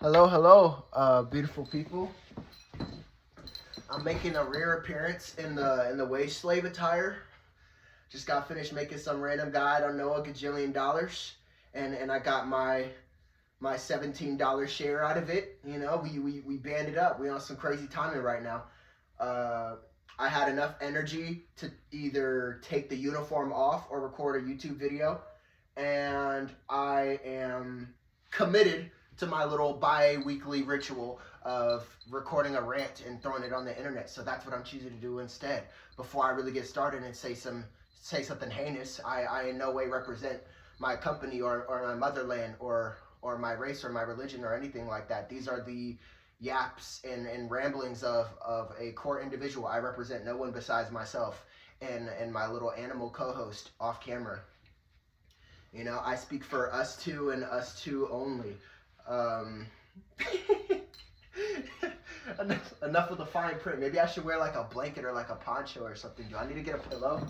Hello, hello, beautiful people. I'm making a rare appearance in the wage slave attire. Just got finished making some random guy I don't know a gajillion dollars, and I got my $17 share out of it. You know, we banded up. We on some crazy timing right now. I had enough energy to either take the uniform off or record a YouTube video, and I am committed to my little bi-weekly ritual of recording a rant and throwing it on the internet. So that's what I'm choosing to do instead. Before I really get started and say something heinous, I in no way represent my company or my motherland or my race or my religion or anything like that. These are the yaps and ramblings of a core individual. I represent no one besides myself and my little animal co-host off camera. You know, I speak for us two and us two only. Enough of the fine print. Maybe I should wear like a blanket or like a poncho or something. Do I need to get a pillow?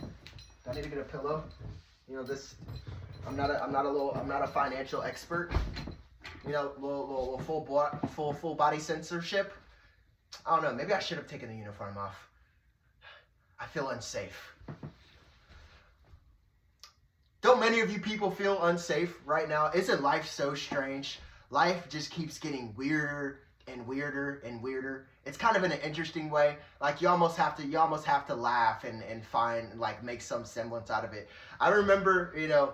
Do I need to get a pillow? You know, this. I'm not a financial expert. You know, little full body censorship. I don't know. Maybe I should have taken the uniform off. I feel unsafe. Don't many of you people feel unsafe right now? Isn't life so strange? Life just keeps getting weirder and weirder and weirder. It's kind of in an interesting way. Like you almost have to laugh and find like make some semblance out of it. I remember, you know,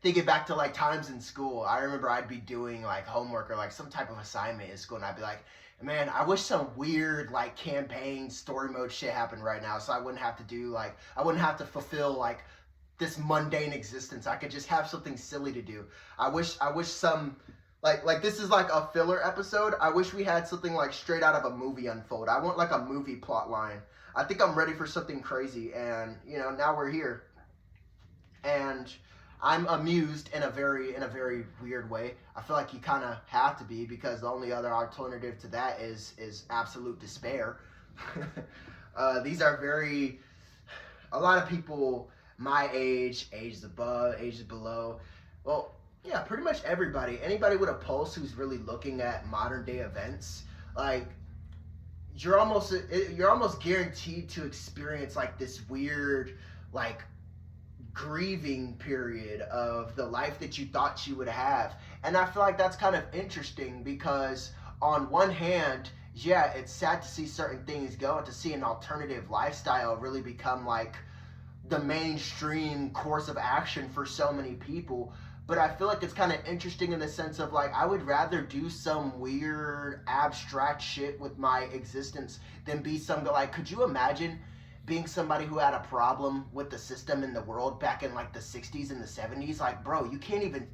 thinking back to like times in school. I remember I'd be doing like homework or like some type of assignment in school, and I'd be like, man, I wish some weird like campaign story mode shit happened right now, so I wouldn't have to fulfill like this mundane existence. I could just have something silly to do. I wish some like this is like a filler episode. I wish we had something like straight out of a movie unfold. I want like a movie plot line. I think I'm ready for something crazy, and you know, now we're here. And I'm amused in a very weird way. I feel like you kind of have to be, because the only other alternative to that is absolute despair. These are a lot of people my age, ages above, ages below. Well, yeah, pretty much everybody. Anybody with a pulse who's really looking at modern day events, like you're almost guaranteed to experience like this weird like grieving period of the life that you thought you would have. And I feel like that's kind of interesting because on one hand, yeah, it's sad to see certain things go and to see an alternative lifestyle really become like the mainstream course of action for so many people. But I feel like it's kind of interesting in the sense of like I would rather do some weird abstract shit with my existence than be some like, could you imagine being somebody who had a problem with the system in the world back in like the 60s and the 70s? Like, bro, you can't even,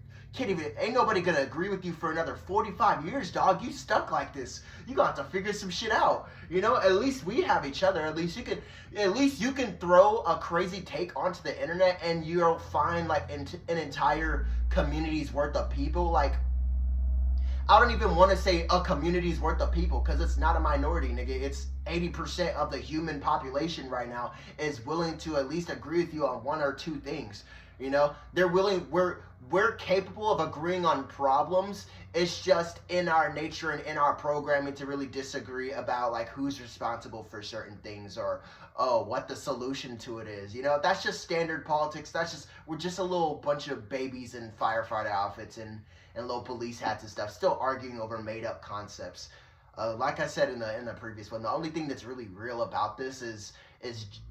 ain't nobody gonna agree with you for another 45 years, dog. You stuck like this. You gonna have to figure some shit out. You know, at least we have each other. At least you can throw a crazy take onto the internet and you'll find like an entire community's worth of people. Like, I don't even want to say a community's worth of people, because it's not a minority, nigga. It's 80% of the human population right now is willing to at least agree with you on one or two things. You know, they're willing. We're capable of agreeing on problems. It's just in our nature and in our programming to really disagree about like who's responsible for certain things or what the solution to it is. You know, that's just standard politics. We're just a little bunch of babies in firefighter outfits and little police hats and stuff, still arguing over made up concepts. Like I said in the previous one, the only thing that's really real about this is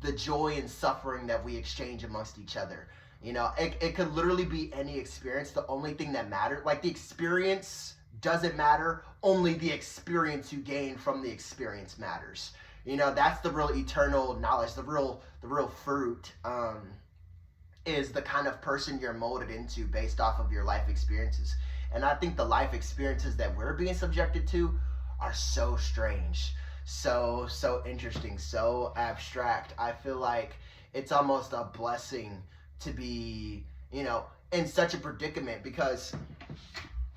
the joy and suffering that we exchange amongst each other. You know, it could literally be any experience. The only thing that matters, like the experience doesn't matter, only the experience you gain from the experience matters. You know, that's the real eternal knowledge, the real fruit, is the kind of person you're molded into based off of your life experiences. And I think the life experiences that we're being subjected to are so strange, so interesting, so abstract. I feel like it's almost a blessing to be, you know, in such a predicament, because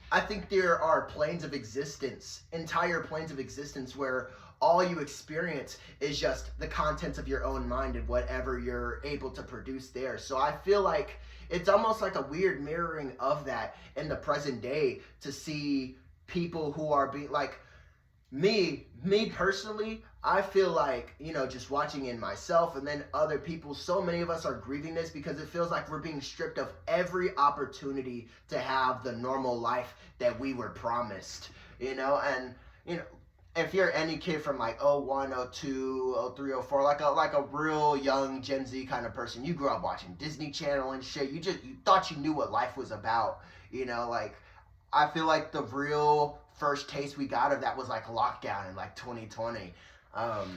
I think there are planes of existence, entire planes of existence, where all you experience is just the contents of your own mind and whatever you're able to produce there. So I feel like it's almost like a weird mirroring of that in the present day, to see people who are being like me personally, I feel like, just watching in myself and then other people, so many of us are grieving this because it feels like we're being stripped of every opportunity to have the normal life that we were promised, and, if you're any kid from like '01, '02, '03, '04, like a real young Gen Z kind of person, you grew up watching Disney Channel and shit. You thought you knew what life was about, like I feel like the real first taste we got of that was like lockdown in like 2020. Oh,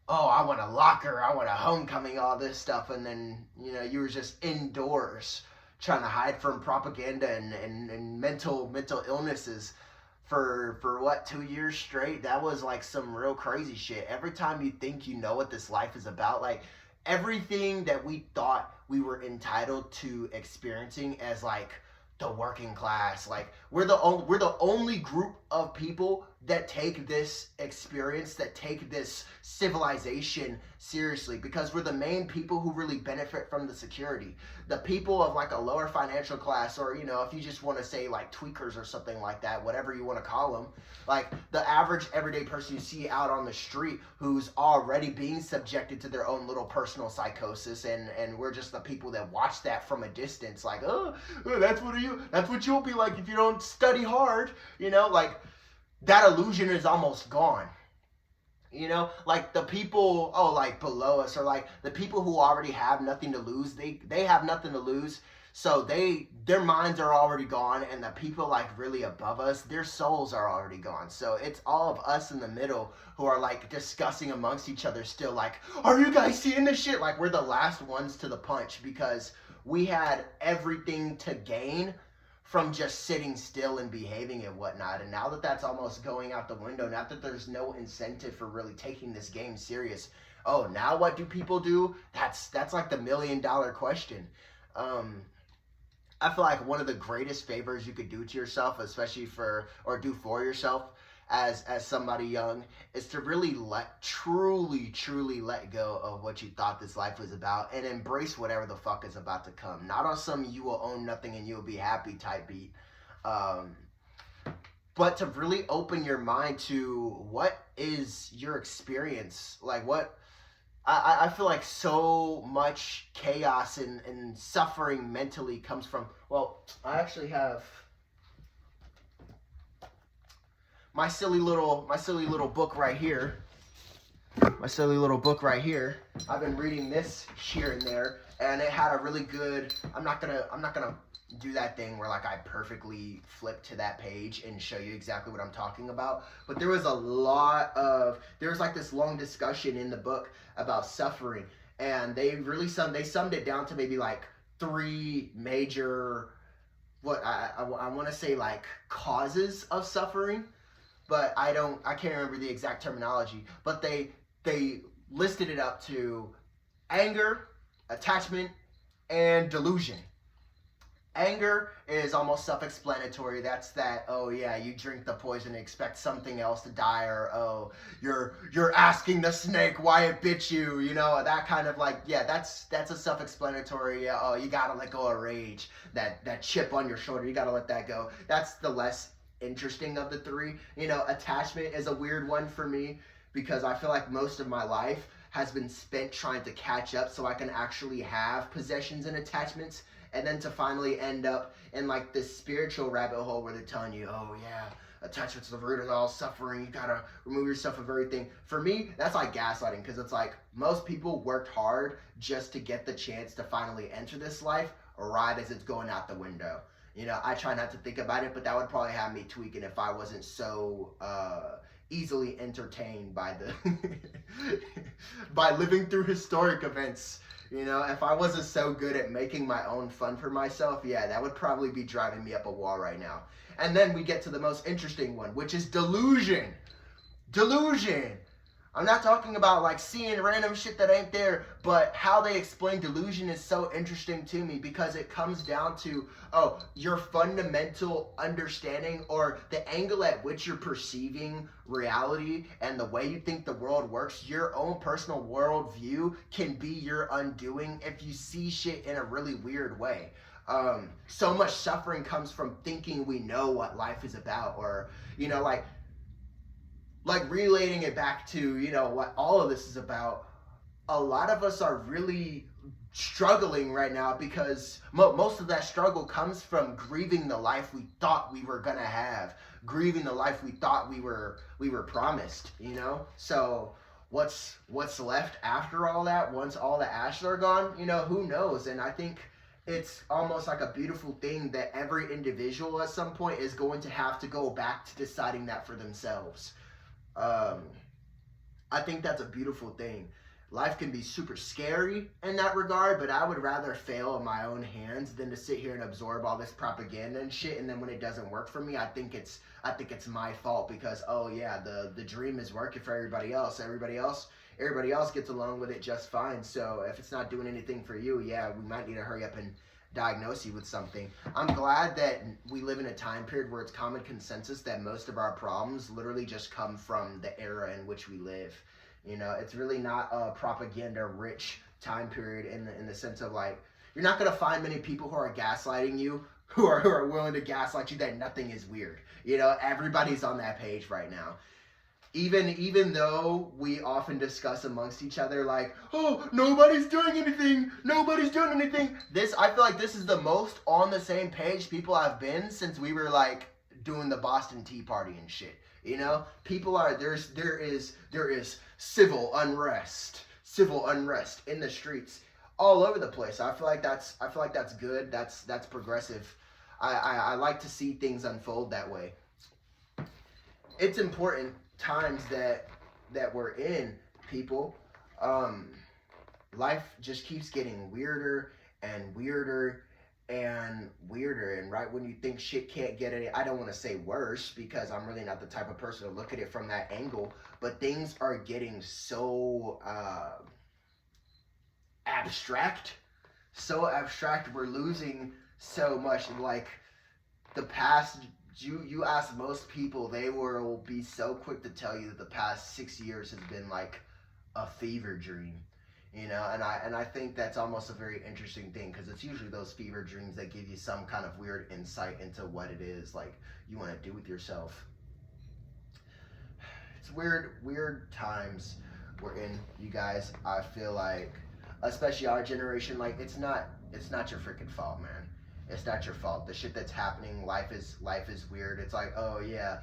I want a locker, I want a homecoming, all this stuff, and then you were just indoors trying to hide from propaganda and mental illnesses for what, 2 years straight. That was like some real crazy shit. Every time you think you know what this life is about, like everything that we thought we were entitled to experiencing as like the working class, like we're the only group of people that take this experience, that take this civilization seriously, because we're the main people who really benefit from the security. The people of like a lower financial class, or if you just want to say like tweakers or something like that, whatever you want to call them, like the average everyday person you see out on the street who's already being subjected to their own little personal psychosis, and we're just the people that watch that from a distance, like, that's what you'll be like if you don't study hard, like that illusion is almost gone. Like the people, like below us, or like the people who already have nothing to lose, they have nothing to lose, so their minds are already gone, and the people like really above us, their souls are already gone. So it's all of us in the middle who are like discussing amongst each other still, like, are you guys seeing this shit? Like we're the last ones to the punch because we had everything to gain from just sitting still and behaving and whatnot. And now that that's almost going out the window, now that there's no incentive for really taking this game serious, now what do people do? That's like the $1 million question. I feel like one of the greatest favors you could do to yourself, especially do for yourself as somebody young, is to really truly let go of what you thought this life was about and embrace whatever the fuck is about to come. Not on some you will own nothing and you'll be happy type beat, but to really open your mind to what is your experience. Like what I feel like so much chaos and suffering mentally comes from, well, I actually have my silly little book right here. I've been reading this here and there, and it had a really good, I'm not gonna do that thing where like I perfectly flip to that page and show you exactly what I'm talking about, but there was like this long discussion in the book about suffering, and they summed it down to maybe like 3 major, what I want to say, like causes of suffering, but I can't remember the exact terminology, but they listed it up to anger, attachment, and delusion. Anger is almost self-explanatory. That's that, oh yeah, you drink the poison and expect something else to die, or oh, you're asking the snake why it bit you, that kind of like, yeah, that's a self-explanatory, yeah, oh, you gotta let go of rage, that chip on your shoulder, you gotta let that go. That's the less interesting of the 3. Attachment is a weird one for me because I feel like most of my life has been spent trying to catch up so I can actually have possessions and attachments, and then to finally end up in like this spiritual rabbit hole where they're telling you, oh yeah, attachment's the root of all suffering, you gotta remove yourself of everything. For me, that's like gaslighting, because it's like most people worked hard just to get the chance to finally enter this life right as it's going out the window. I try not to think about it, but that would probably have me tweaking if I wasn't so easily entertained by by living through historic events. If I wasn't so good at making my own fun for myself, yeah, that would probably be driving me up a wall right now. And then we get to the most interesting one, which is delusion. Delusion. I'm not talking about like seeing random shit that ain't there, but how they explain delusion is so interesting to me, because it comes down to, your fundamental understanding, or the angle at which you're perceiving reality and the way you think the world works. Your own personal worldview can be your undoing if you see shit in a really weird way. So much suffering comes from thinking we know what life is about, or like relating it back to what all of this is about. A lot of us are really struggling right now because most of that struggle comes from grieving the life we thought we were gonna have, grieving the life we thought we were promised. So what's left after all that, once all the ashes are gone, who knows? And I think it's almost like a beautiful thing that every individual at some point is going to have to go back to deciding that for themselves. I think that's a beautiful thing. Life can be super scary in that regard, but I would rather fail in my own hands than to sit here and absorb all this propaganda and shit. And then when it doesn't work for me, I think it's my fault because, oh yeah, the dream is working for everybody else. Everybody else gets along with it just fine. So if it's not doing anything for you, yeah, we might need to hurry up and diagnose you with something. I'm glad that we live in a time period where it's common consensus that most of our problems literally just come from the era in which we live. It's really not a propaganda-rich time period in the sense of, like, you're not going to find many people who are gaslighting you, who are willing to gaslight you that nothing is weird. Everybody's on that page right now. Even though we often discuss amongst each other, like, oh, nobody's doing anything. I feel like this is the most on the same page people have been since we were, like, doing the Boston Tea Party and shit. People are, there is civil unrest in the streets all over the place. I feel like that's good. That's progressive. I like to see things unfold that way. It's important times that we're in, people. Life just keeps getting weirder and weirder and weirder, and right when you think shit can't get any, I don't want to say worse because I'm really not the type of person to look at it from that angle, but things are getting so abstract, we're losing so much. Like the past, you ask most people, they will be so quick to tell you that the past 6 years has been like a fever dream. And I think that's almost a very interesting thing because it's usually those fever dreams that give you some kind of weird insight into what it is like you want to do with yourself. It's weird times we're in, you guys. I feel like, especially our generation, like it's not your freaking fault, man. It's not your fault. The shit that's happening, life is weird. It's like, oh yeah,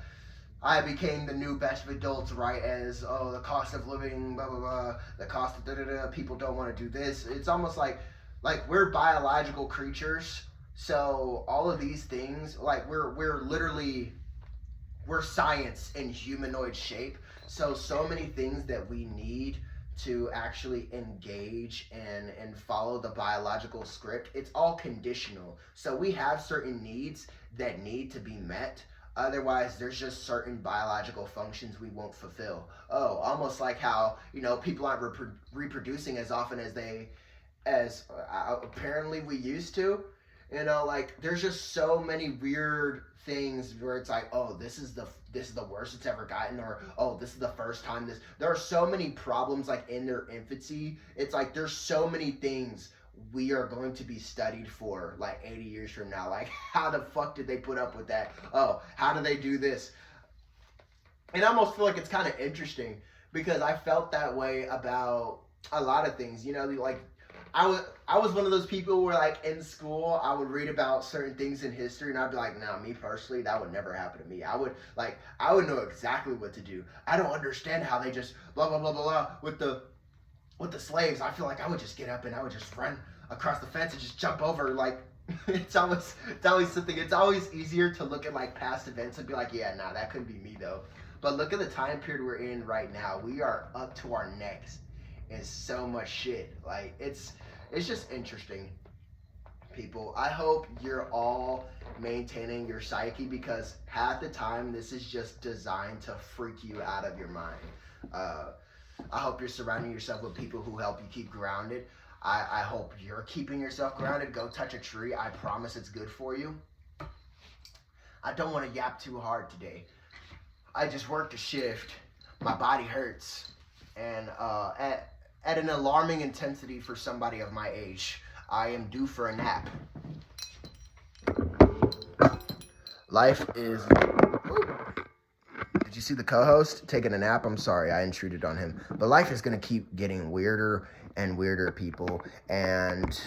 I became the new best of adults, right? As, oh, the cost of living, blah, blah, blah, the cost of da-da-da, people don't want to do this. It's almost like we're biological creatures. So all of these things, like we're science in humanoid shape. So many things that we need to actually engage and follow the biological script, it's all conditional. So we have certain needs that need to be met. Otherwise, there's just certain biological functions we won't fulfill. Oh, almost like how, people aren't reproducing as often as apparently we used to. Like there's just so many weird things where it's like, oh, this is the worst it's ever gotten, or oh, this is the first time this. There are so many problems like in their infancy. It's like there's so many things we are going to be studied for like 80 years from now. Like, how the fuck did they put up with that? Oh, how do they do this? And I almost feel like it's kind of interesting because I felt that way about a lot of things. Like I was one of those people where, like, in school I would read about certain things in history and I'd be like, no, me personally, that would never happen to me. I would know exactly what to do. I don't understand how they just blah blah blah blah blah with the slaves. I feel like I would just get up and I would just run across the fence and just jump over. Like it's always something. It's always easier to look at like past events and be like, yeah, nah, that couldn't be me though. But look at the time period we're in right now. We are up to our necks in so much shit. Like it's just interesting, people. I hope you're all maintaining your psyche because half the time this is just designed to freak you out of your mind. I hope you're surrounding yourself with people who help you keep grounded. I hope you're keeping yourself grounded. Go touch a tree. I promise it's good for you. I don't want to yap too hard today. I just worked a shift. My body hurts. And at an alarming intensity for somebody of my age. I am due for a nap. Life is... Did you see the co-host taking a nap? I'm sorry, I intruded on him. But life is going to keep getting weirder and weirder, people. And,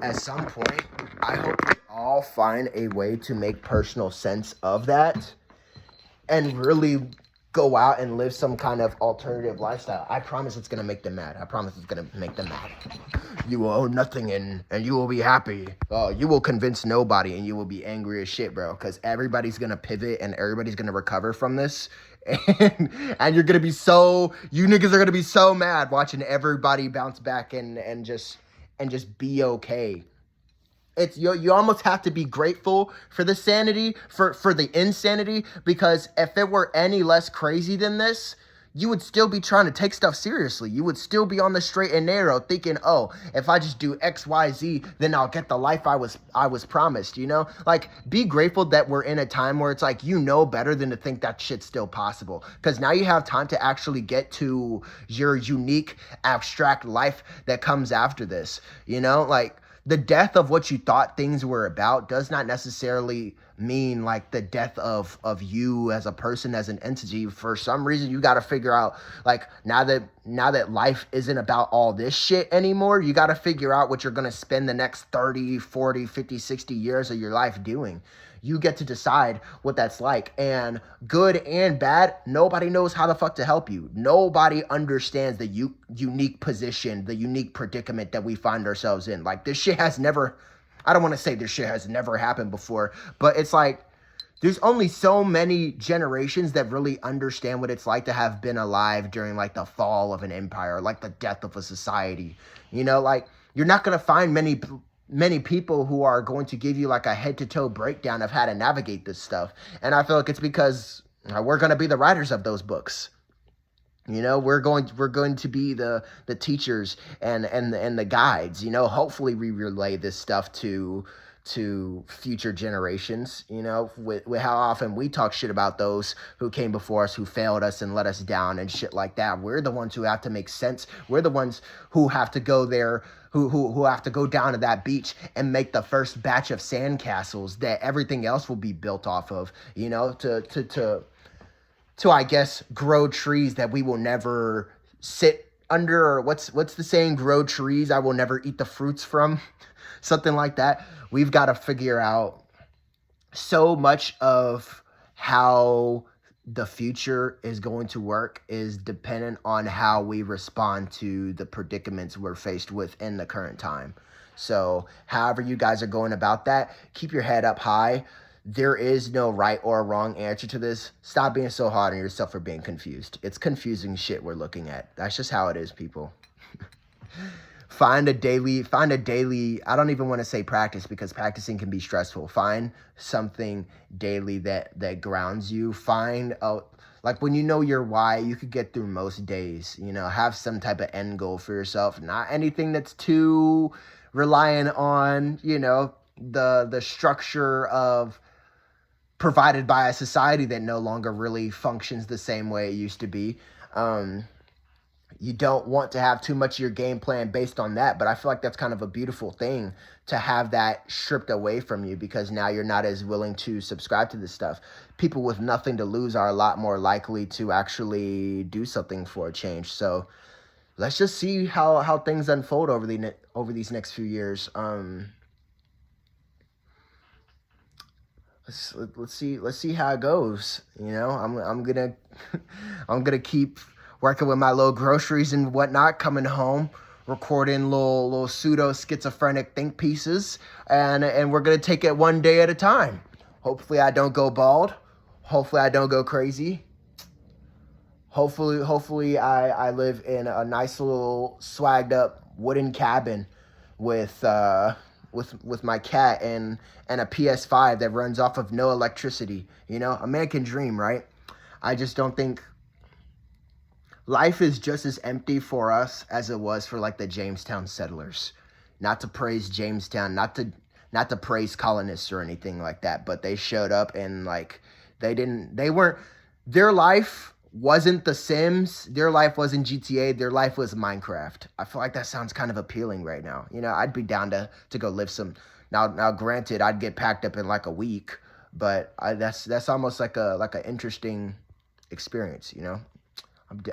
at some point, I hope we all find a way to make personal sense of that and really go out and live some kind of alternative lifestyle. I promise it's going to make them mad. I promise it's going to make them mad. You will owe nothing and you will be happy. You will convince nobody and you will be angry as shit, bro. Because everybody's going to pivot and everybody's going to recover from this. And you're going to be you niggas are going to be so mad watching everybody bounce back and just be okay. It's you almost have to be grateful for the sanity, for the insanity, because if it were any less crazy than this, you would still be trying to take stuff seriously. You would still be on the straight and narrow thinking, oh, if I just do X, Y, Z, then I'll get the life I was promised, Like, be grateful that we're in a time where it's like, better than to think that shit's still possible. Because now you have time to actually get to your unique, abstract life that comes after this, Like, the death of what you thought things were about does not necessarily mean like the death of you as a person, as an entity. For some reason, you got to figure out, like, now that life isn't about all this shit anymore, you got to figure out what you're going to spend the next 30, 40, 50, 60 years of your life doing. You get to decide what that's like. And good and bad, nobody knows how the fuck to help you. Nobody understands the unique position, the unique predicament that we find ourselves in. Like, this shit has never, I don't want to say this shit has never happened before, but it's like, there's only so many generations that really understand what it's like to have been alive during, like, the fall of an empire, like the death of a society. Like, you're not going to find many people who are going to give you like a head-to-toe breakdown of how to navigate this stuff. And I feel like it's because we're going to be the writers of those books. We're going to be the teachers and the guides. Hopefully we relay this stuff to future generations, with how often we talk shit about those who came before us, who failed us and let us down and shit like that. We're the ones who have to make sense. We're the ones who have to go there, who have to go down to that beach and make the first batch of sandcastles that everything else will be built off of, to I guess grow trees that we will never sit under, or what's the saying, grow trees I will never eat the fruits from, something like that. We've got to figure out so much of how the future is going to work is dependent on how we respond to the predicaments we're faced with in the current time. So however you guys are going about that, keep your head up high. There is no right or wrong answer to this. Stop being so hard on yourself for being confused. It's confusing shit we're looking at. That's just how it is, people. Find a daily, I don't even want to say practice because practicing can be stressful. Find something daily that grounds you. Find like when you know your why, you could get through most days, have some type of end goal for yourself. Not anything that's too reliant on, the structure of provided by a society that no longer really functions the same way it used to be. You don't want to have too much of your game plan based on that, but I feel like that's kind of a beautiful thing to have that stripped away from you, because now you're not as willing to subscribe to this stuff. People with nothing to lose are a lot more likely to actually do something for a change. So let's just see how things unfold over these next few years. Let's see how it goes. I'm gonna keep working with my little groceries and whatnot, coming home, recording little pseudo schizophrenic think pieces, and we're gonna take it one day at a time. Hopefully I don't go bald. Hopefully I don't go crazy. Hopefully I live in a nice little swagged up wooden cabin with my cat and a PS5 that runs off of no electricity. A man can dream, right? I just don't think life is just as empty for us as it was for like the Jamestown settlers. Not to praise Jamestown, not to praise colonists or anything like that, but they showed up and like their life wasn't The Sims, their life wasn't GTA, their life was Minecraft. I feel like that sounds kind of appealing right now. I'd be down to go live some. Now granted, I'd get packed up in like a week, But that's almost like a interesting experience, you know.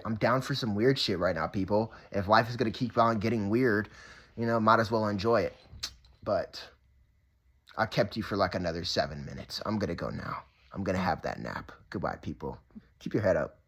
I'm down for some weird shit right now, people. If life is gonna keep on getting weird, you know, might as well enjoy it. But I kept you for like another 7 minutes. I'm gonna go now. I'm gonna have that nap. Goodbye, people. Keep your head up.